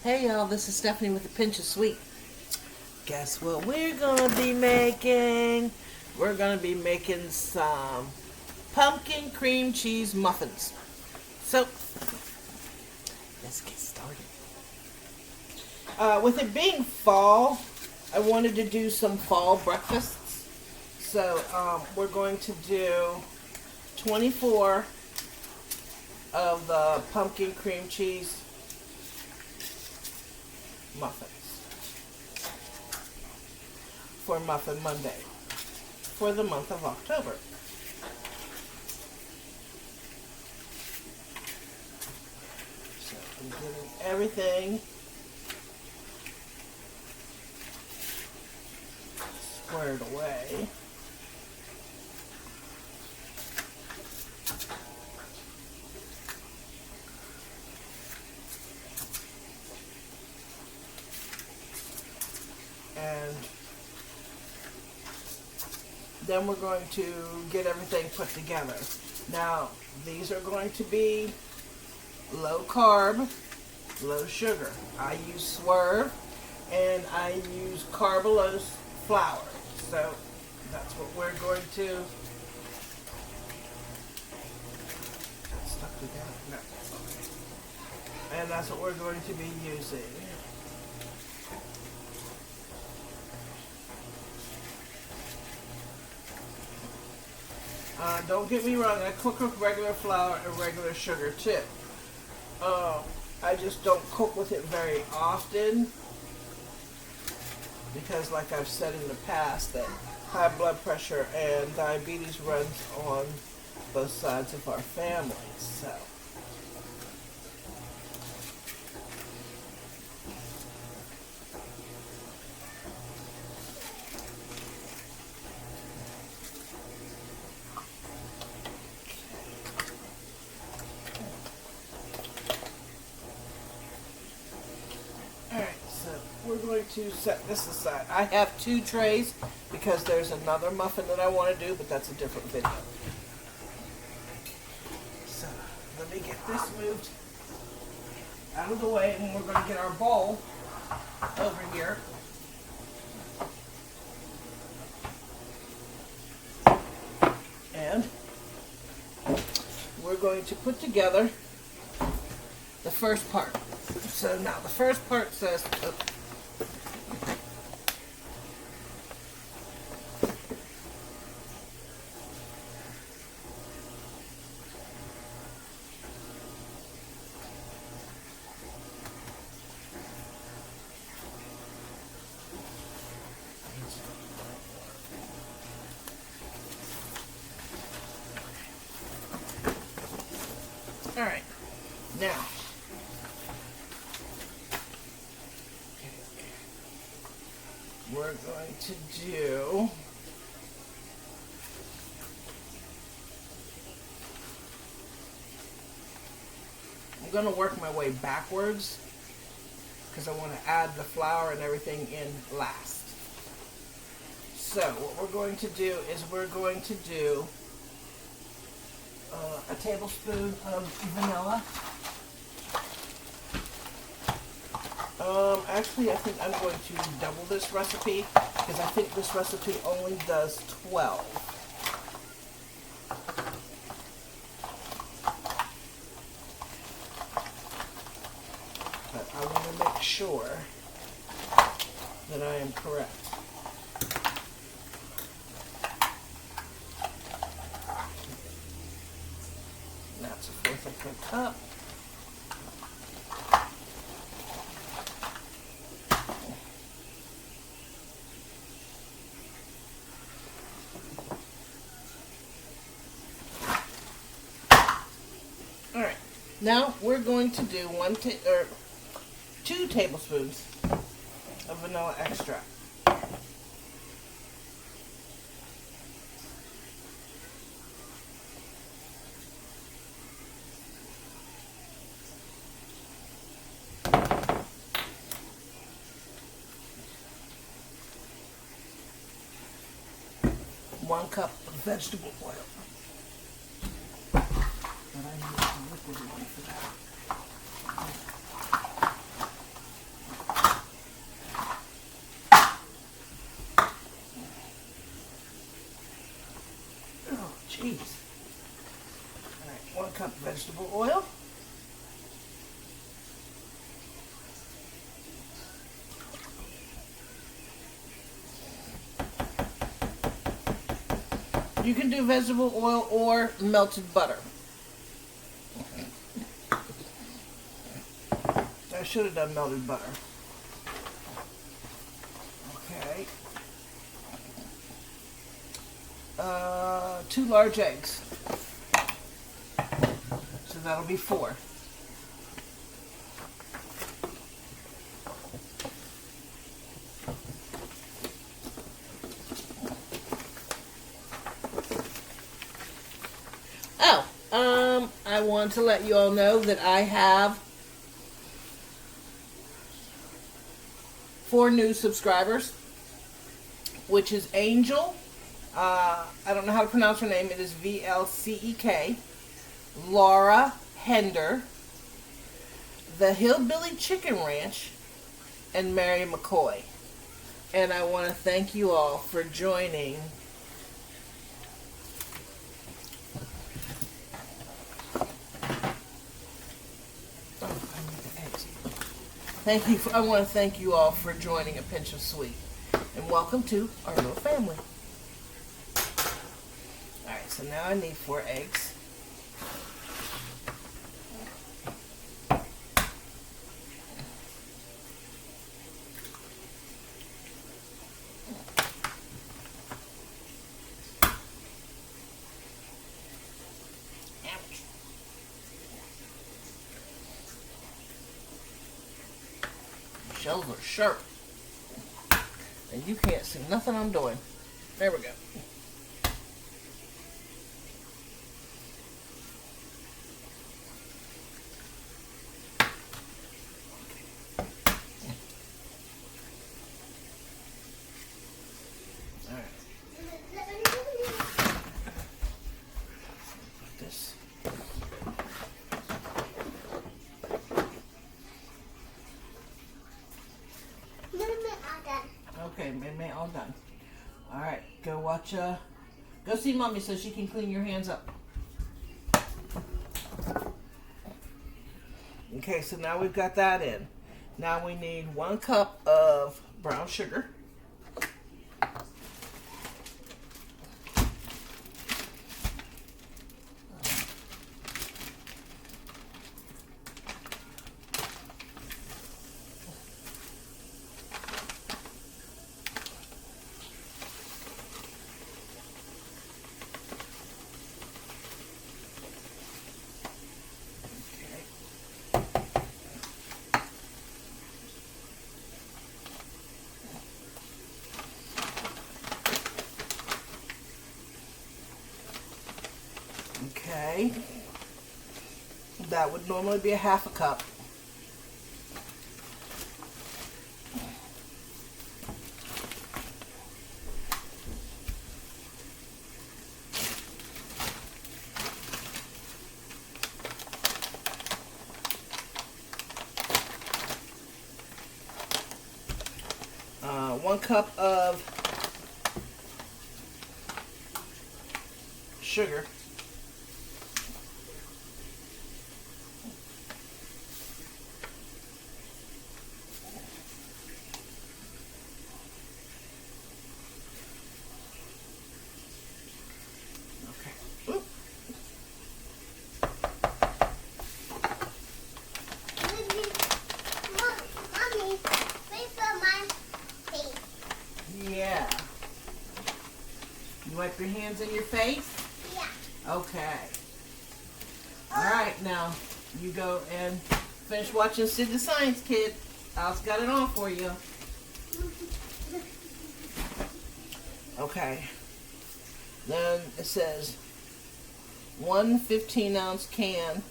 Hey y'all, this is Stephanie with a pinch of sweet. Guess what we're gonna be making? We're gonna be making some pumpkin cream cheese muffins. So, let's get started. With it being fall, I wanted to do some fall breakfasts. So, we're going to do 24 of the pumpkin cream cheese muffins for Muffin Monday for the month of October. So I'm getting everything squared away. And then we're going to get everything put together. Now, these are going to be low carb, low sugar. I use Swerve and I use Carbalouse Flour. So that's what we're going to stuck together. No. And that's what we're going to be using. Don't get me wrong, I cook with regular flour and regular sugar too. I just don't cook with it very often because, like I've said in the past, that high blood pressure and diabetes runs on both sides of our family. So we're going to set this aside. I have 2 trays because there's another muffin that I want to do, but that's a different video. So let me get this moved out of the way, and we're going to get our bowl over here. And we're going to put together the first part. So now the first part says, all right, now, we're going to do I'm going to work my way backwards because I want to add the flour and everything in last. So what we're going to do is we're going to do a tablespoon of vanilla. Actually, I think I'm going to double this recipe because I think this recipe only does 12. But I want to make sure that I am correct. That's a 1/4 of a cup. Alright, now we're going to do 2 tablespoons of vanilla extract. One cup of vegetable oil. But I need some liquid oil for that. vegetable oil. You can do vegetable oil or melted butter. I should have done melted butter. Okay. 2 large eggs. So that'll be 4. I want to let you all know that I have 4 new subscribers, which is Angel. I don't know how to pronounce her name. It is VLCEK. Laura Hender. The Hillbilly Chicken Ranch. And Mary McCoy. And I want to thank you all for joining. Thank you. I want to thank you all for joining A Pinch of Sweet. And welcome to our little family. Alright, so now I need 4 eggs. Shells are sharp. And you can't see nothing I'm doing. There we go. Alright. Put this. Okay, May all done. Alright, go watch, go see Mommy so she can clean your hands up. Okay, so now we've got that in. Now we need 1 cup of brown sugar. Okay, that would normally be a 1/2 cup. One cup of sugar. Yeah. You wipe your hands and your face? Yeah. Okay. Alright, now you go and finish watching Sid the Science Kid. Alice got it on for you. Okay. Then it says 1 15-ounce can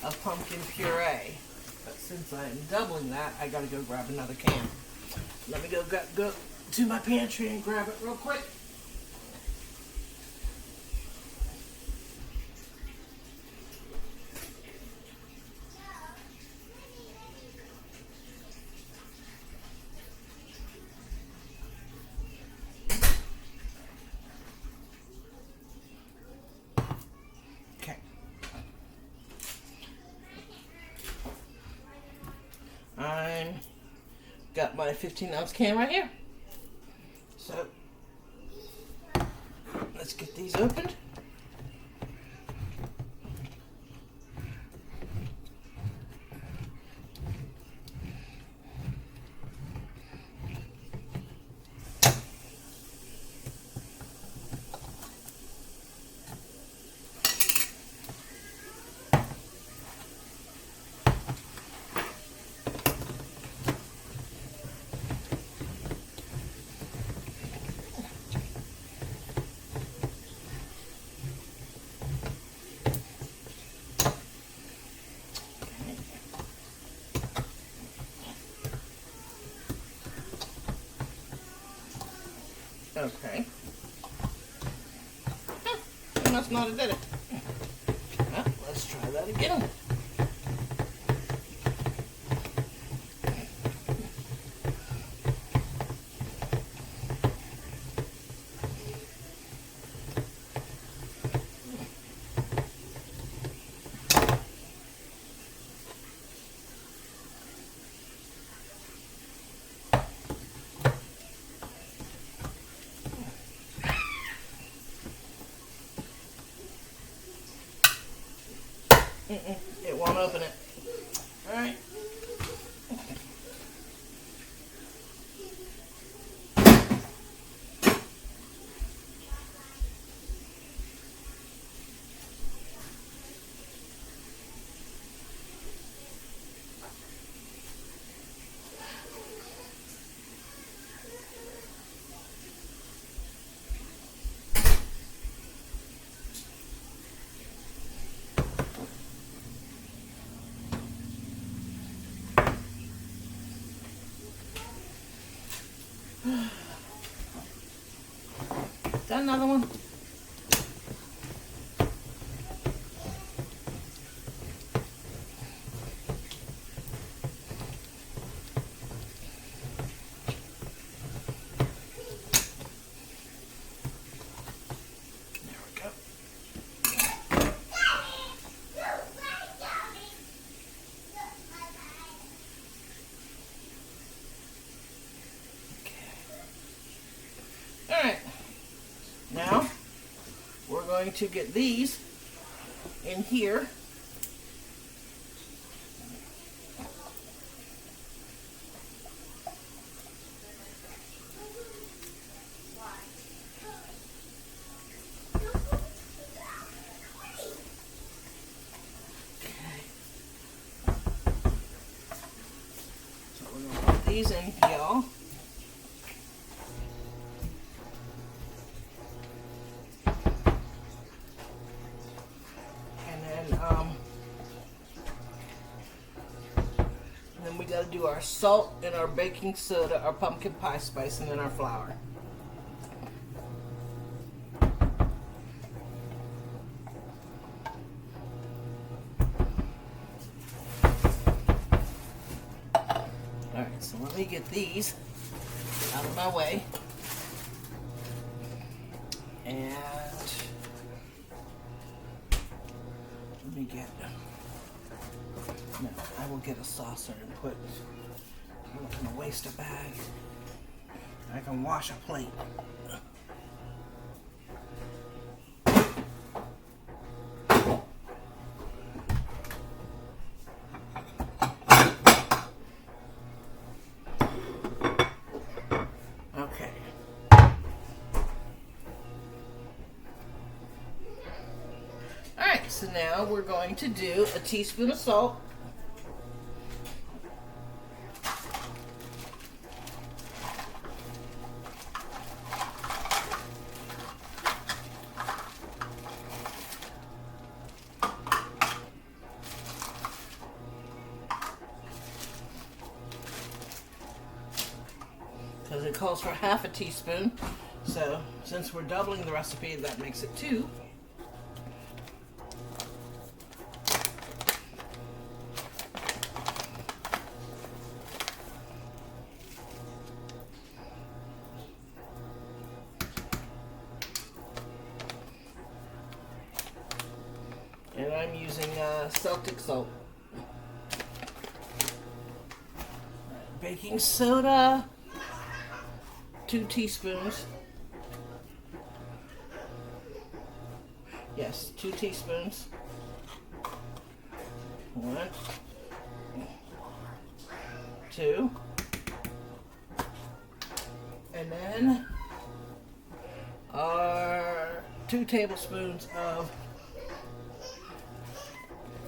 of pumpkin puree. But since I'm doubling that, I gotta go grab another can. Let me go to my pantry and grab it real quick. Okay. got my 15-ounce can right here. So let's get these opened. Okay. I must not have did it. Well, let's try that again. It won't open it. All right. Is that another one? There we go. All right. Now, we're going to get these in here. So we're going to put these in here. Then we got to do our salt and our baking soda, our pumpkin pie spice, and then our flour. Alright, so let me get these out of my way. And let me get, no, I will get a saucer and put, I'm not going to waste a bag. I can wash a plate. Okay. Alright, so now we're going to do a teaspoon of salt. Because it calls for half a teaspoon. So since we're doubling the recipe, that makes it 2. And I'm using Celtic salt. baking soda, 2 teaspoons. Yes, 2 teaspoons. 1, 2, and then our 2 tablespoons of,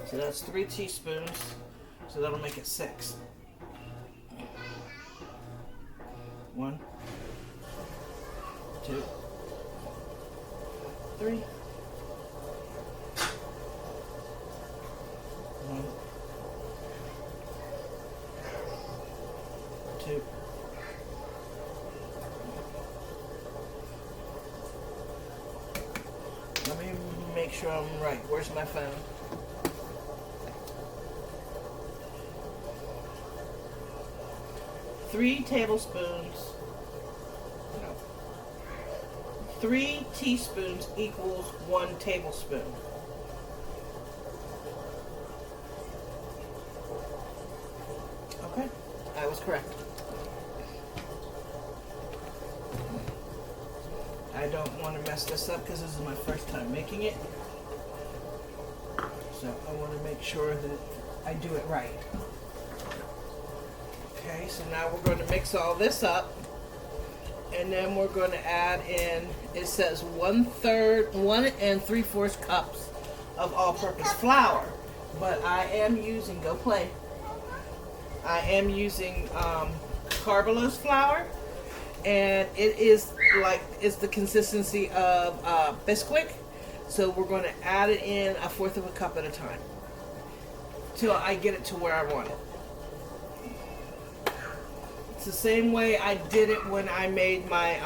so that's 3 teaspoons, so that'll make it 6. 1, 2, 3. 1, 2. Let me make sure I'm right. Where's my phone? Three tablespoons. No. 3 teaspoons equals 1 tablespoon. Okay, I was correct. I don't want to mess this up because this is my first time making it. So I want to make sure that I do it right. Okay, so now we're going to mix all this up. And then we're going to add in, it says 1 3/4 cups of all-purpose flour. But I am using, go play. I am using Carbalouse flour. And it is like, it's the consistency of Bisquick. So we're going to add it in 1/4 cup at a time till I get it to where I want it. It's the same way I did it when I made my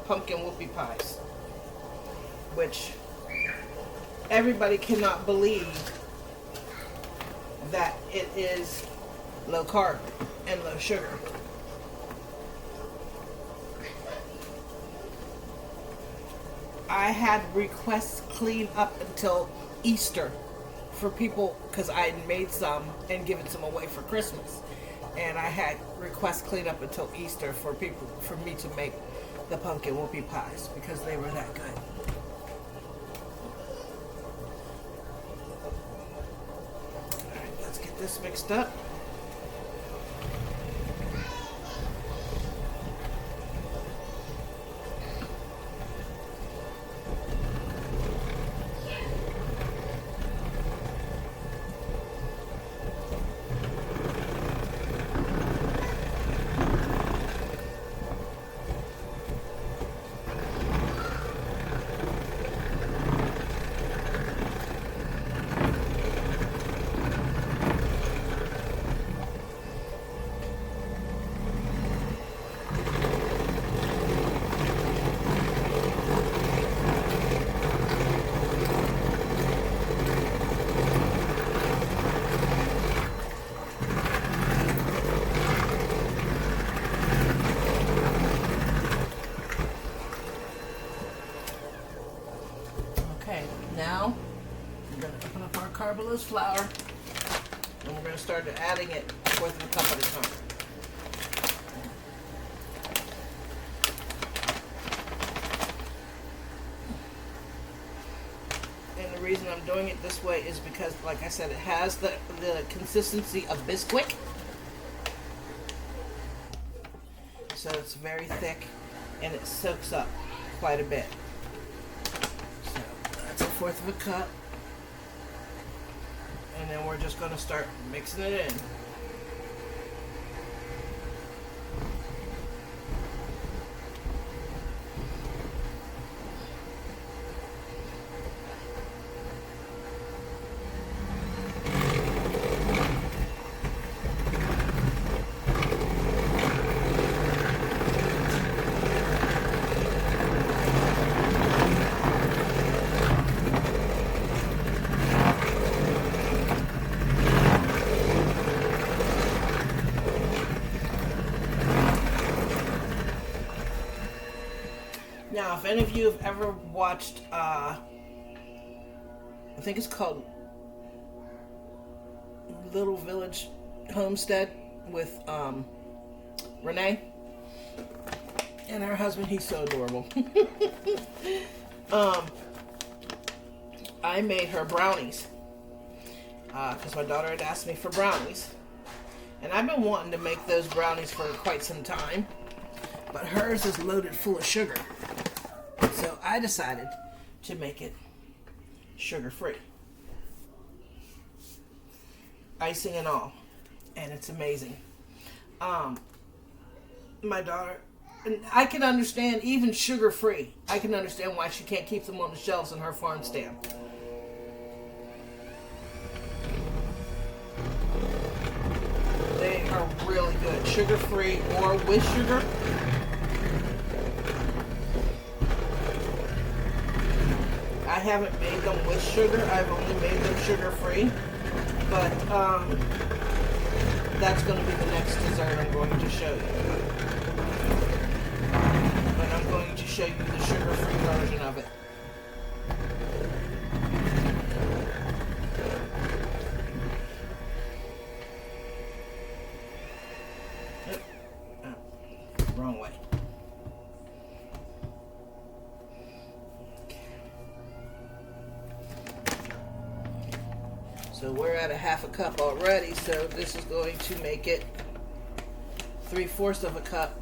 pumpkin whoopie pies, which everybody cannot believe that it is low carb and low sugar. I had requests clean up until Easter for people, because I had made some and given some away for Christmas, and I had requests clean up until Easter for me to make the pumpkin whoopie pies because they were that good. Alright, let's get this mixed up. Now, we're going to open up our Carbalouse flour, and we're going to start adding it 1/4 cup at a time. And the reason I'm doing it this way is because, like I said, it has the consistency of Bisquick. So it's very thick, and it soaks up quite a bit. 1/4 cup, and then we're just going to start mixing it in. Now, if any of you have ever watched I think it's called Little Village Homestead with Renee and her husband. He's so adorable. I made her brownies because my daughter had asked me for brownies, and I've been wanting to make those brownies for quite some time, but hers is loaded full of sugar, so I decided to make it sugar-free, icing and all, and it's amazing. My daughter, and I can understand, even sugar-free, I can understand why she can't keep them on the shelves in her farm stand. They are really good, sugar-free or with sugar. I haven't made them with sugar, I've only made them sugar-free, but that's going to be the next dessert I'm going to show you. But I'm going to show you the sugar-free version of it. Oh, wrong way. So we're at a half a cup already, so this is going to make it 3/4 of a cup.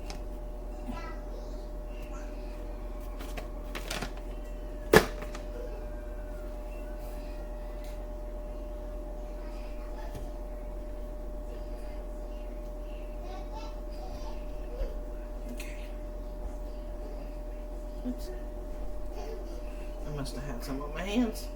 Okay. Oops. I must have had some on my hands.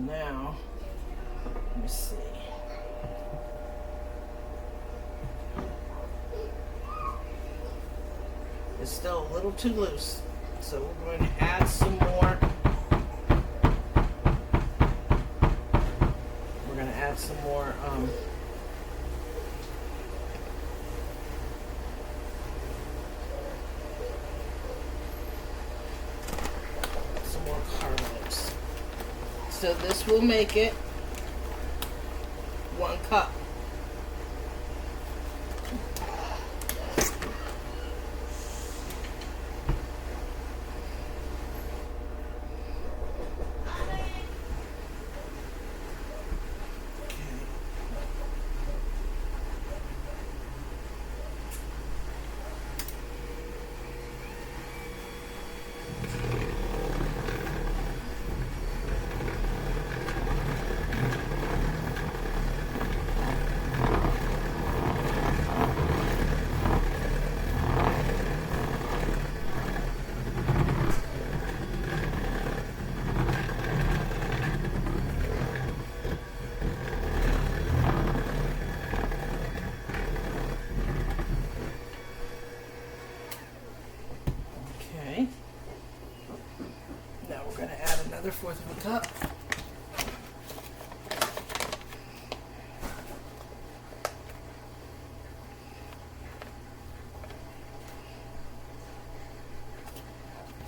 Now, let me see. It's still a little too loose, so we're going to add some more. We're going to add some more Carbalouse. So this will make it 1 cup. Now we're going to add another 1/4 of a cup.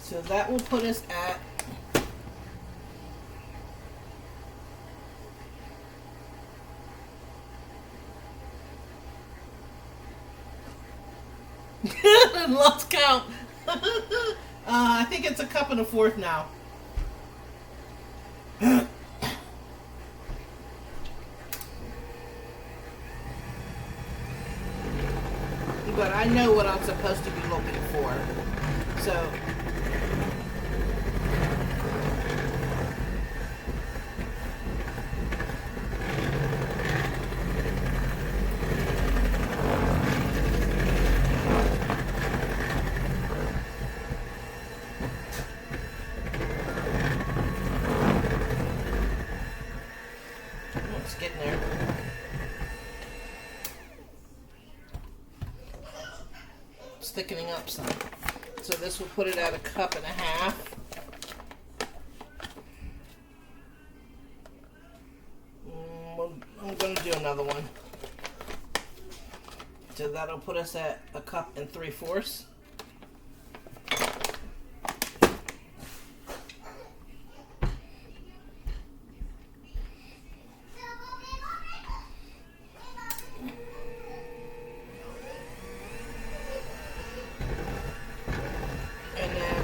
So that will put us at lost count. I think it's 1 1/4 cups now. But I know what I'm supposed to be looking for. So starts thickening up some. So this will put it at 1.5 cups. I'm going to do another one. So that'll put us at 1 3/4 cups. And then,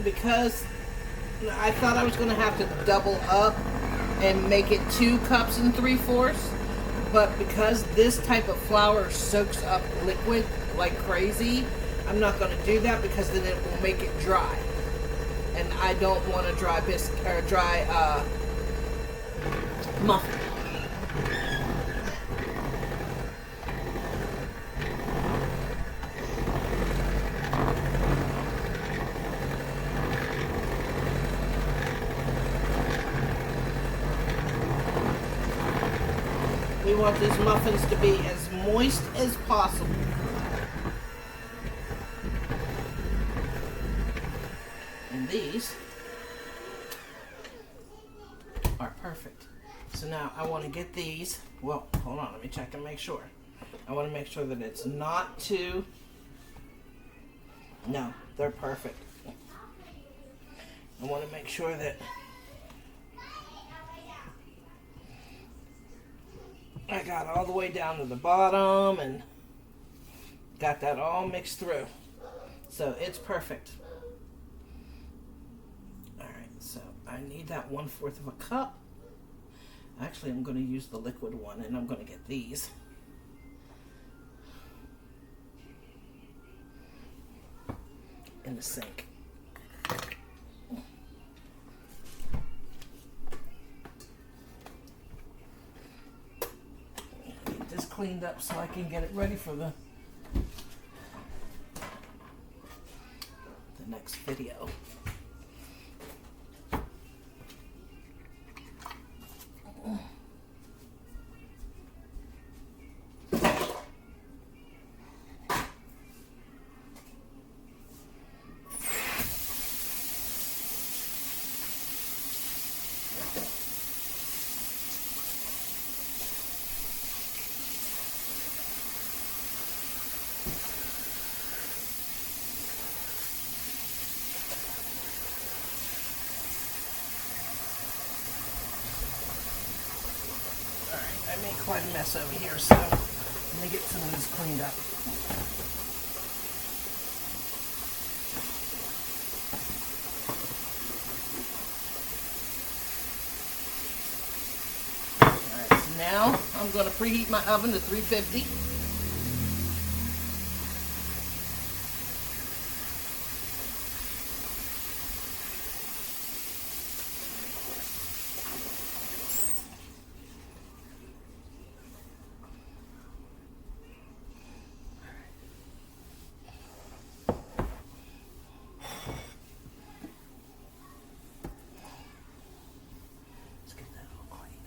because I thought I was going to have to double up and make it 2 3/4 cups, but because this type of flour soaks up liquid like crazy, I'm not going to do that because then it will make it dry, and I don't want a dry biscuit or dry muffin. We want these muffins to be as moist as possible. And these are perfect. So now I want to get these, well, hold on, let me check and make sure. I want to make sure that it's not too, no, they're perfect. I want to make sure that I got all the way down to the bottom and got that all mixed through. So it's perfect. Alright, so I need that 1/4 cup. Actually, I'm going to use the liquid one, and I'm going to get these. In the sink. Cleaned up so I can get it ready for the next video. I made quite a mess over here, so let me get some of this cleaned up. Alright, so now I'm going to preheat my oven to 350.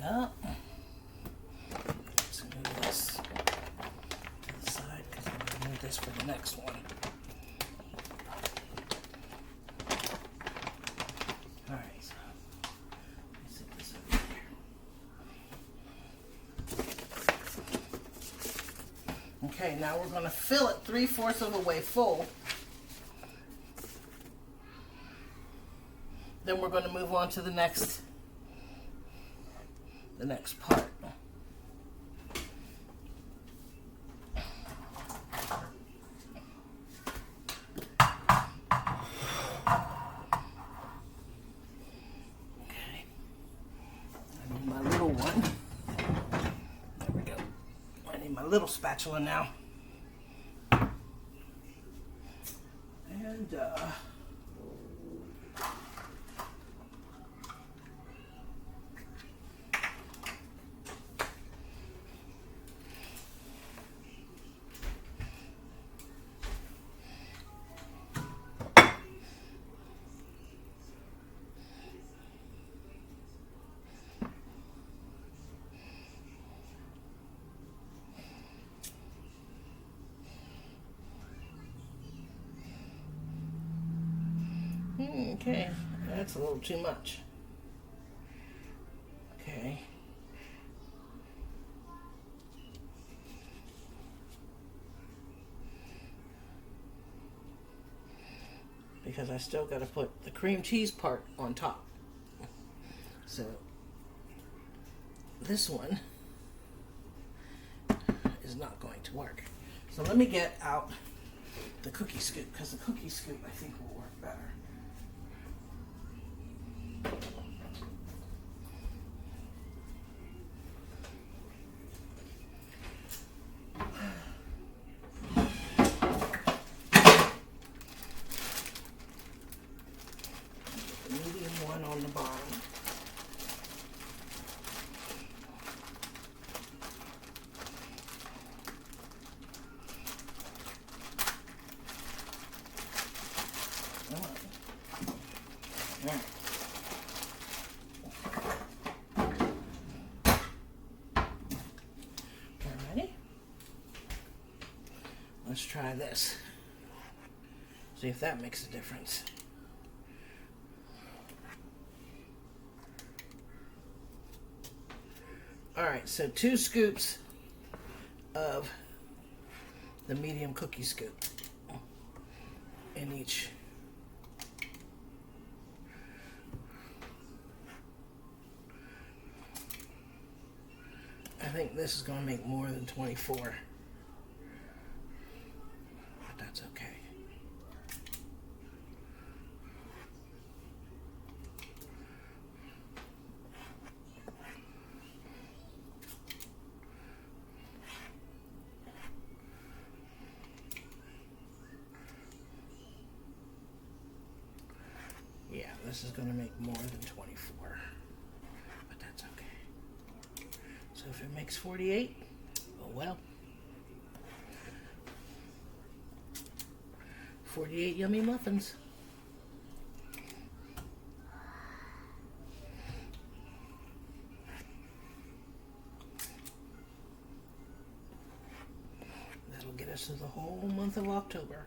Up. Let's move this to the side because I'm going to need this for the next one. Alright, so let me set this over here. Okay, now we're going to fill it 3/4 of the way full. Then we're going to move on to the next part. Okay. I need my little one. There we go. I need my little spatula now. And Okay, that's a little too much. Okay. Because I still got to put the cream cheese part on top. So this one is not going to work. So let me get out the cookie scoop, because the cookie scoop I think will work better. The medium one on the bottom. Let's try this. See if that makes a difference. Alright, so 2 scoops of the medium cookie scoop in each. I think this is going to make more than 24. That's okay. Yeah, this is going to make more than 24, but that's okay. So if it makes 48, oh well. 48 yummy muffins. That'll get us to the whole month of October.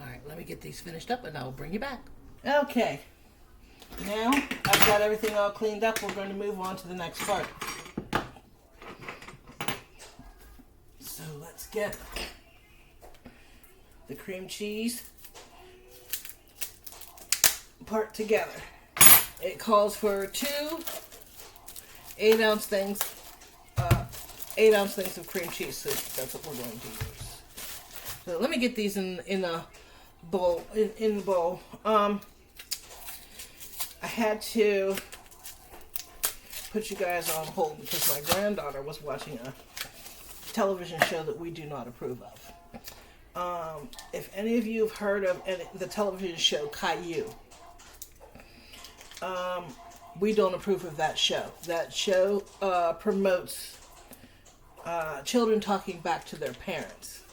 Alright, let me get these finished up and I'll bring you back. Okay, now I've got everything all cleaned up. We're going to move on to the next part. So let's get the cream cheese part together. It calls for 2 8-ounce things, 8-ounce things of cream cheese. So that's what we're going to use. So let me get these in a bowl. In the bowl. I had to put you guys on hold because my granddaughter was watching a television show that we do not approve of. If any of you have heard of the television show Caillou, we don't approve of that show. That show promotes children talking back to their parents,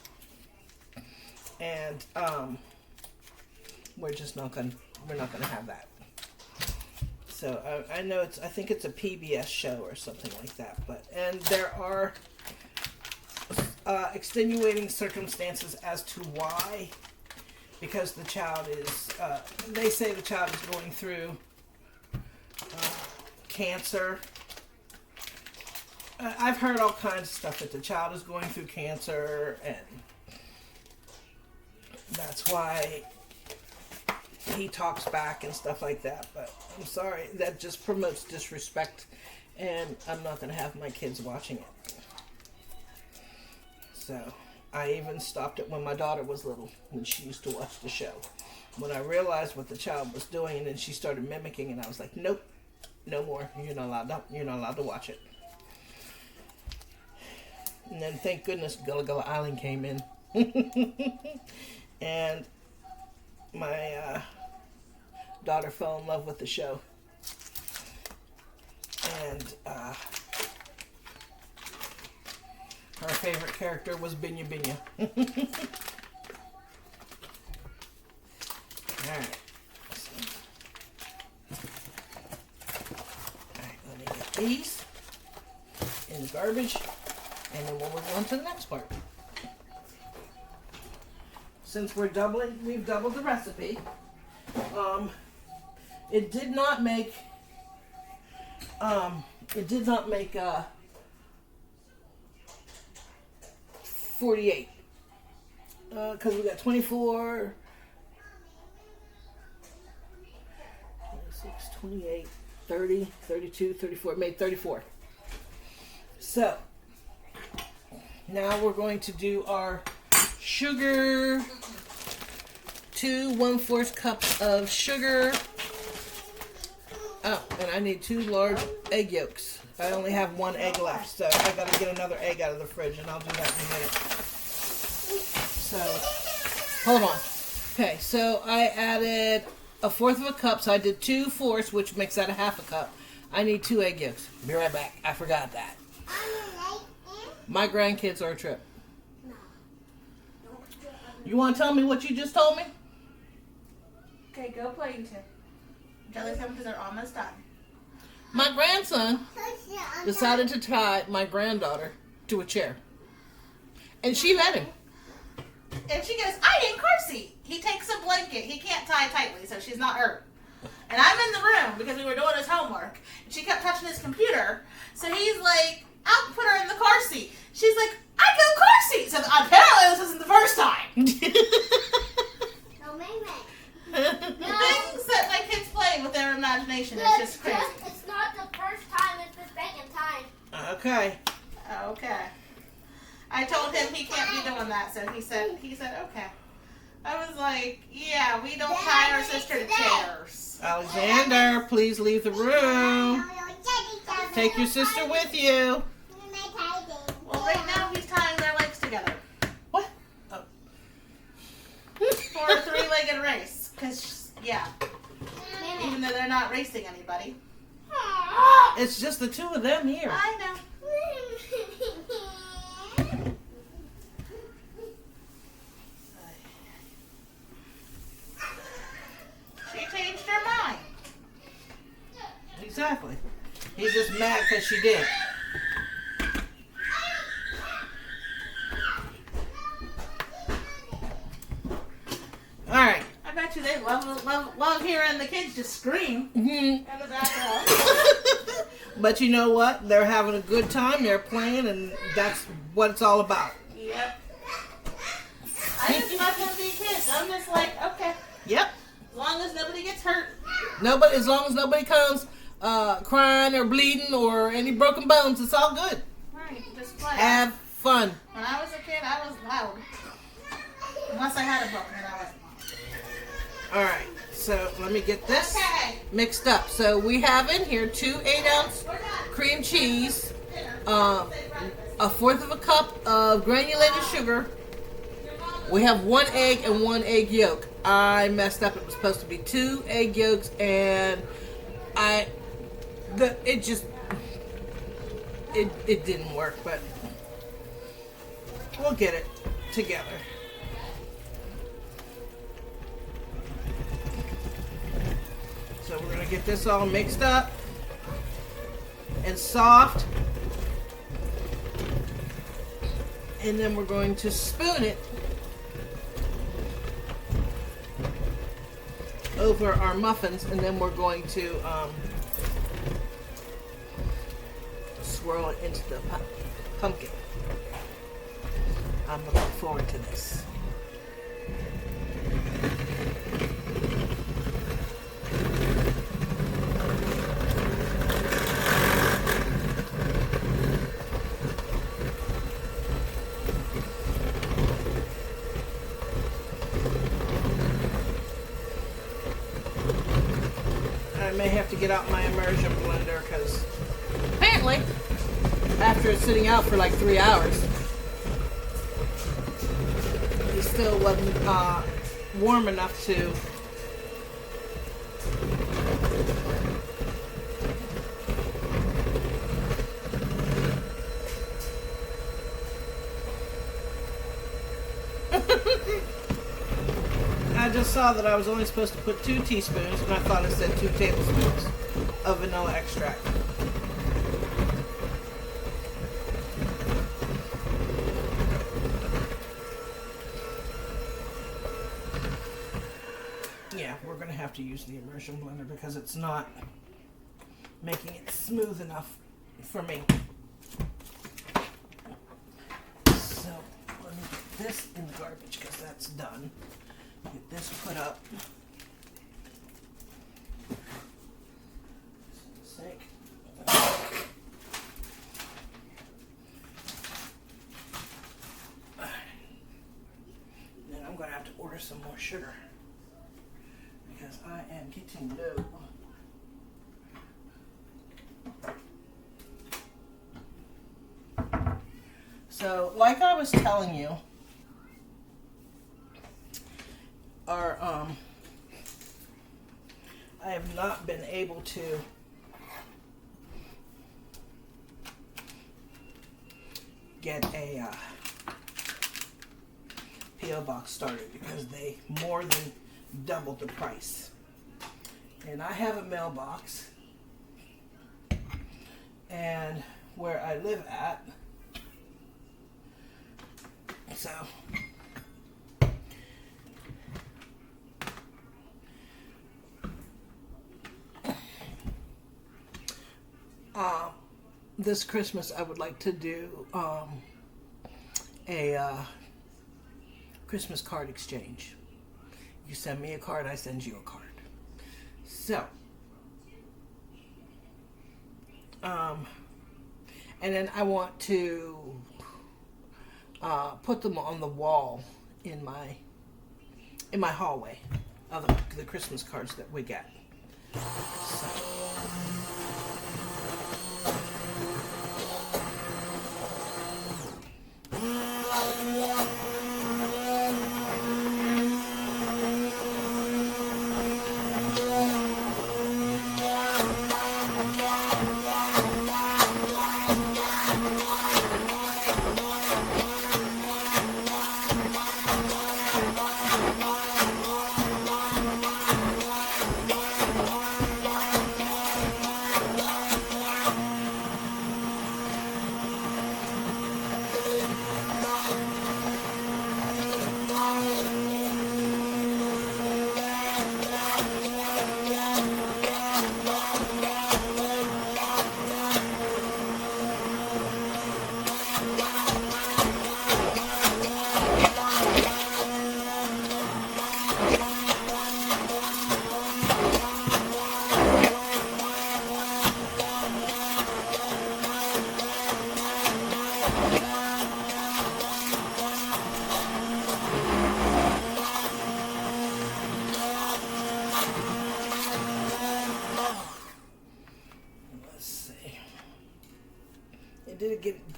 and we're not gonna have that. So I know I think it's a PBS show or something like that. And there are extenuating circumstances as to why, because the child is, they say the child is going through cancer. I've heard all kinds of stuff that the child is going through cancer, and that's why he talks back and stuff like that. But I'm sorry, that just promotes disrespect, and I'm not going to have my kids watching it. So I even stopped it when my daughter was little, when she used to watch the show. When I realized what the child was doing, and then she started mimicking, and I was like, nope, no more. You're not allowed to watch it. And then thank goodness Gullah Gullah Island came in. And my daughter fell in love with the show. And her favorite character was Binya Binya. Alright. So, I garbage, and then we'll move on to the next part. Since we've doubled the recipe. It did not make 48 because we got 24, 26, 28, 30, 32, 34. It made 34. So now we're going to do our sugar. 2 1/4 cups of sugar. Oh, and I need 2 large egg yolks. I only have 1 egg left, so I gotta get another egg out of the fridge, and I'll do that in a minute. So, hold on. Okay, so I added 1/4 cup, so I did 2/4, which makes that 1/2 cup. I need 2 egg yolks. Be right back. I forgot that. My grandkids are a trip. You want to tell me what you just told me? Okay, go play, you two. Jelly time because they're almost done. My grandson decided to tie my granddaughter to a chair. And she let him. And she goes, I need car seat. He takes a blanket. He can't tie tightly, so she's not hurt. And I'm in the room because we were doing his homework. And she kept touching his computer. So he's like, I'll put her in the car seat. She's like, I go car seat. So apparently this isn't the first time. Things that my kids play with their imagination is just crazy. It's not the first time, it's the second time. Okay. Okay. I told him he can't be doing that, so he said okay. I was like, yeah, we don't tie our sister to chairs. Alexander, please leave the room. Take your sister with you. Well, right now he's tying their legs together. What? Oh. For a 3-legged race. Because, yeah. Even though they're not racing anybody. It's just the 2 of them here. I know. She changed her mind. Exactly. He's just mad because she did. All right. I bet you they love hearing the kids just scream Mm-hmm. in the background. But you know what? They're having a good time. They're playing, and that's what it's all about. Yep. I just let them be kids. I'm just like, okay. Yep. As long as nobody gets hurt. Nobody, as long as nobody comes crying or bleeding or any broken bones, it's all good. Right. Just play. Have fun. When I was a kid, I was loud. Unless I had a book, and I wasn't. All right. So let me get this Okay. mixed up. So we have in here 2 8-ounce cream cheese, 1/4 cup of granulated sugar. We have 1 egg and 1 egg yolk. I messed up. It was supposed to be 2 egg yolks, and it didn't work, but we'll get it together. So we're going to get this all mixed up and soft. And then we're going to spoon it over our muffins, and then we're going to swirl it into the pumpkin. I'm looking forward to this. I may have to get out my immersion blender because apparently after it's sitting out for like 3 hours it still wasn't warm enough to I just saw that I was only supposed to put 2 teaspoons, and I thought it said 2 tablespoons of vanilla extract. have to use the immersion blender because it's not making it smooth enough for me. So let me get this in the garbage because that's done. Get this put up. Sink. Then I'm going to have to order some more sugar because I am getting low. So, like I was telling you, I have not been able to get a P.O. box started because they more than doubled the price. And I have a mailbox, and where I live at, so this Christmas I would like to do a Christmas card exchange. You send me a card, I send you a card. So, and then I want to put them on the wall in my hallway of the Christmas cards that we get. So.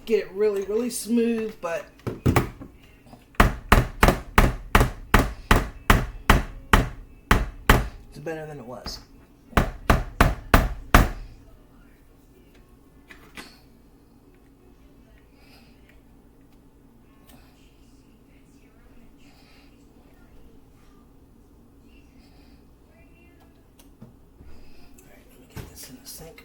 Get it really smooth, but it's better than it was. All right, let me get this in the sink.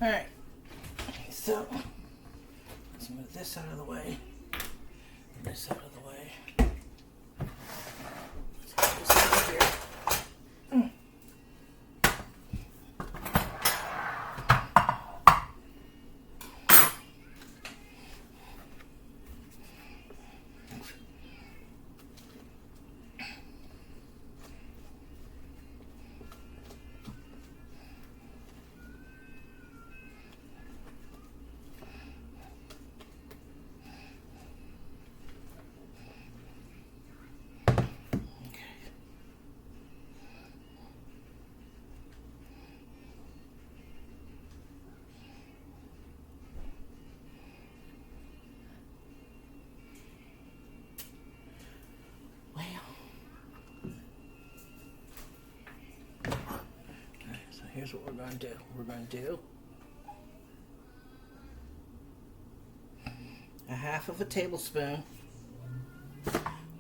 Alright, so let's move this out of the way, this out of the way. Let's get this over here. here's what we're going to do. We're going to do a half of a tablespoon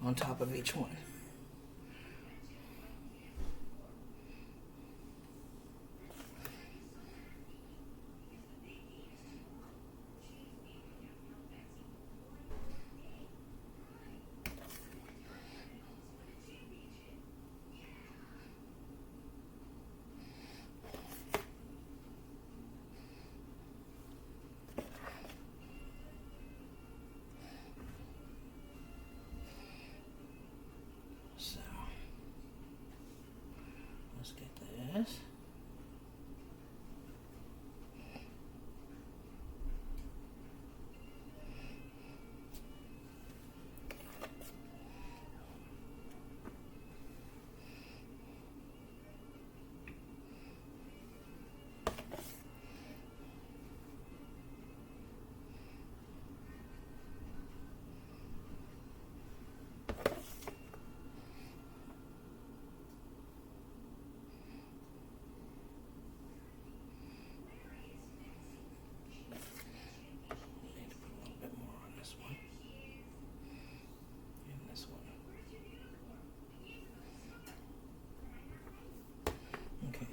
on top of each one. So let's get this.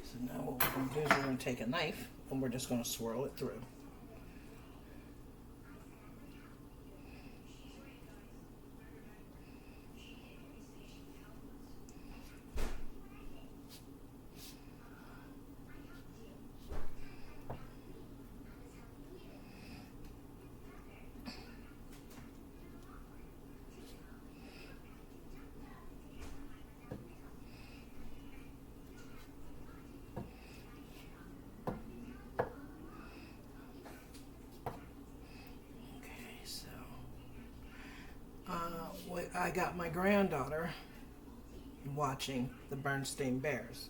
So now what we're going to do is we're going to take a knife and we're just going to swirl it through. I got my granddaughter watching the Bernstein Bears.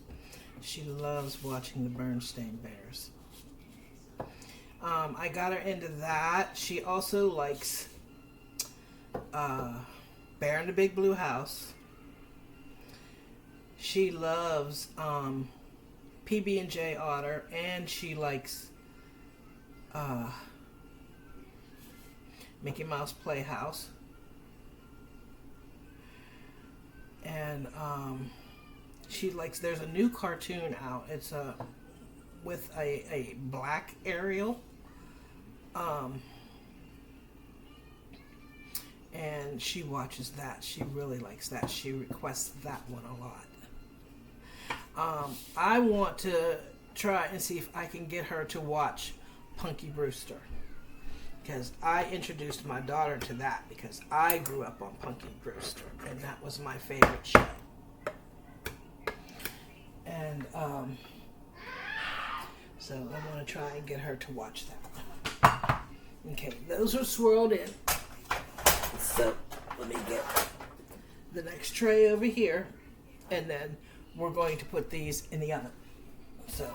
She loves watching the Bernstein Bears. I got her into that. She also likes Bear in the Big Blue House. She loves PB&J Otter, and she likes Mickey Mouse Playhouse. And she likes, there's a new cartoon out. It's with a black Ariel. And she watches that. She really likes that. She requests that one a lot. I want to try and see if I can get her to watch Punky Brewster, because I introduced my daughter to that because I grew up on Punky Brewster, and that was my favorite show. And so I want to try and get her to watch that. Okay, those are swirled in. So let me get the next tray over here, and then we're going to put these in the oven. So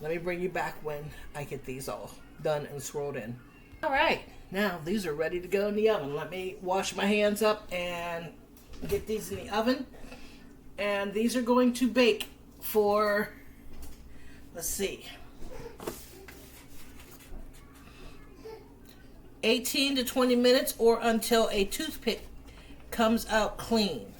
let me bring you back when I get these all done and swirled in. All right, now these are ready to go in the oven. Let me wash my hands up and get these in the oven. And these are going to bake for, let's see, 18 to 20 minutes, or until a toothpick comes out clean.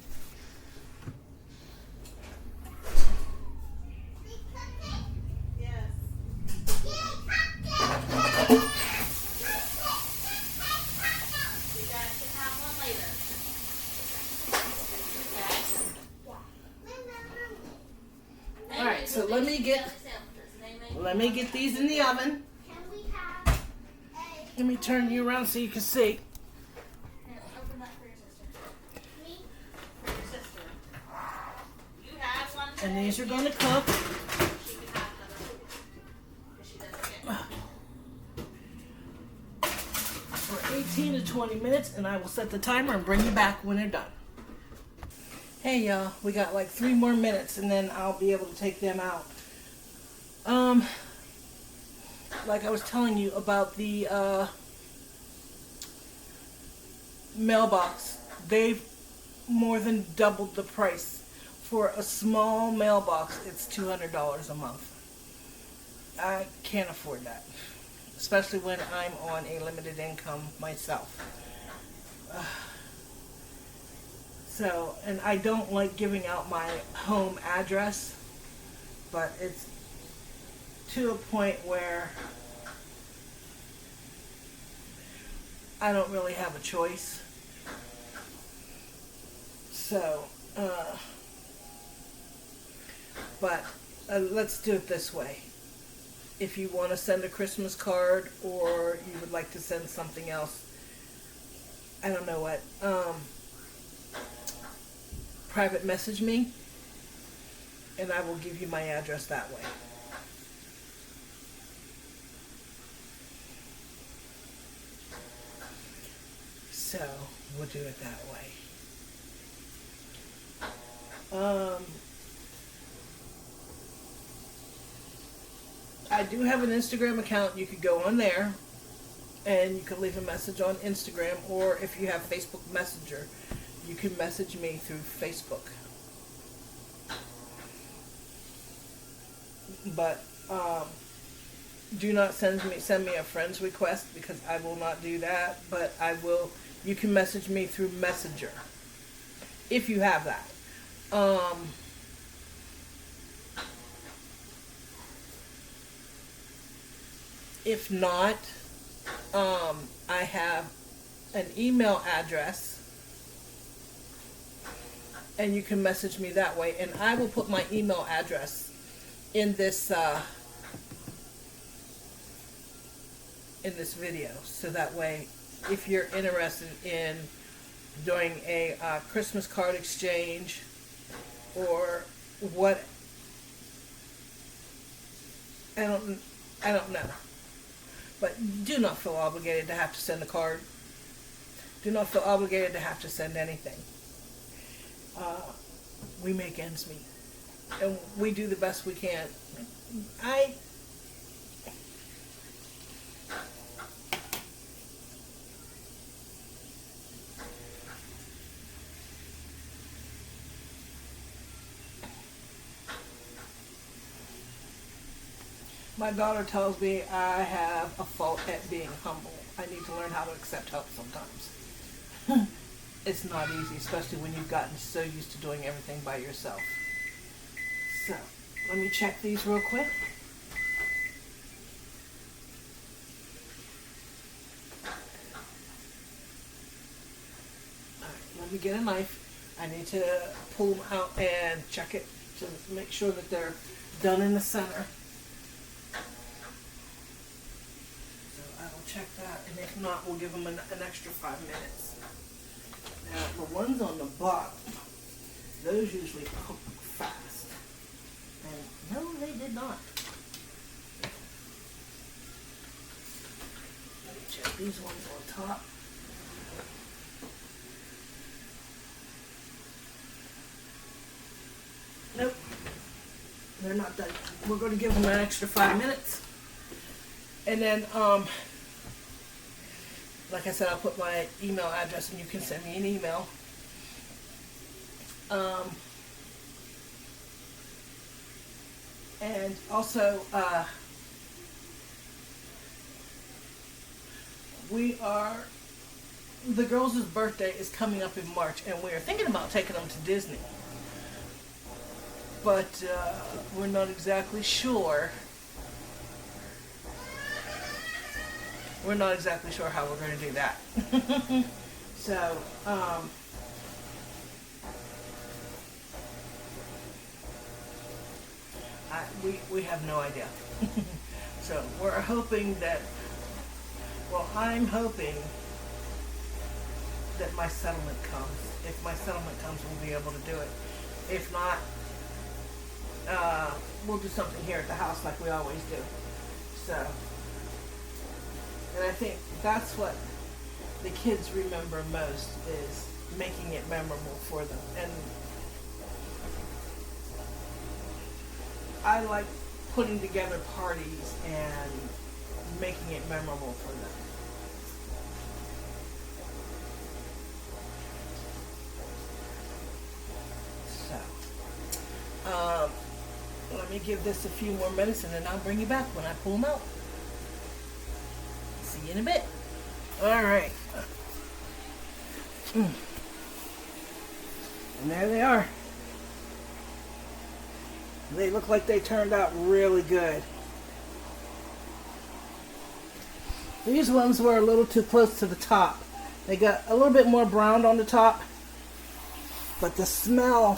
So let me get these in the oven. Let me turn you around so you can see. Open that for your sister. Me? For your sister. You have one today. And these are going to cook. She can have another. Because she doesn't get For 18 to 20 minutes, and I will set the timer and bring you back when they're done. Hey y'all, we got like 3 more minutes and then I'll be able to take them out. Like I was telling you about the mailbox, they've more than doubled the price. For a small mailbox, it's $200 a month. I can't afford that, especially when I'm on a limited income myself. So, and I don't like giving out my home address, but it's to a point where I don't really have a choice. So, but let's do it this way. If you want to send a Christmas card or you would like to send something else, I don't know what, private message me and I will give you my address that way. So we'll do it that way. I do have an Instagram account. You could go on there and you can leave a message on Instagram, or if you have Facebook Messenger, you can message me through Facebook. But do not send me a friend's request, because I will not do that. But I will. You can message me through Messenger if you have that. If not, I have an email address, and you can message me that way, and I will put my email address in this video, so that way, if you're interested in doing a Christmas card exchange or what, I don't know. But do not feel obligated to have to send a card. Do not feel obligated to have to send anything. We make ends meet. And we do the best we can. My daughter tells me I have a fault at being humble. I need to learn how to accept help sometimes. It's not easy, especially when you've gotten so used to doing everything by yourself. So, let me check these real quick. Alright, let me get a knife. I need to pull them out and check it to make sure that they're done in the center. Check that, and if not, we'll give them an extra 5 minutes. Now, the ones on the bottom, those usually cook fast. And no, they did not. Let me check these ones on top. Nope, they're not done. We're going to give them an extra 5 minutes. And then, like I said, I'll put my email address and you can send me an email. And also, the girls' birthday is coming up in March, and we are thinking about taking them to Disney. But we're not exactly sure. We're not exactly sure how we're going to do that. So, we have no idea. So, we're hoping that, I'm hoping that my settlement comes. If my settlement comes, we'll be able to do it. If not, we'll do something here at the house like we always do. So, and I think that's what the kids remember most, is making it memorable for them. And I like putting together parties and making it memorable for them. So, let me me give this a few more minutes and then I'll bring you back when I pull them out. See you in a bit. Alright. And there they are. They look like they turned out really good. These ones were a little too close to the top. They got a little bit more brown on the top, but the smell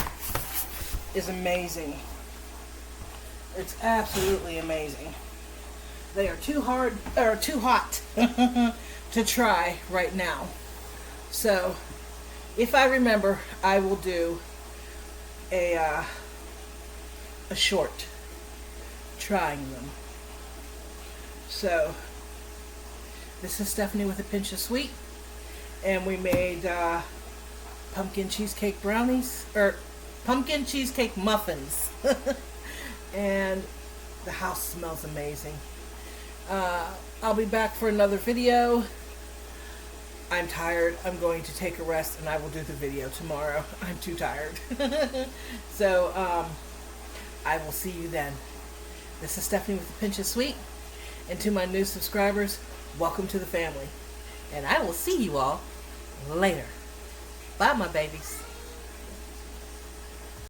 is amazing. It's absolutely amazing. They are too hot to try right now. So, if I remember, I will do a short trying them. So, this is Stephanie with a pinch of sweet, and we made pumpkin cheesecake brownies, or pumpkin cheesecake muffins. And the house smells amazing. I'll be back for another video. I'm tired. I'm going to take a rest and I will do the video tomorrow. I'm too tired. So, I will see you then. This is Stephanie with a pinch of sweet. And to my new subscribers, welcome to the family. And I will see you all later. Bye, my babies.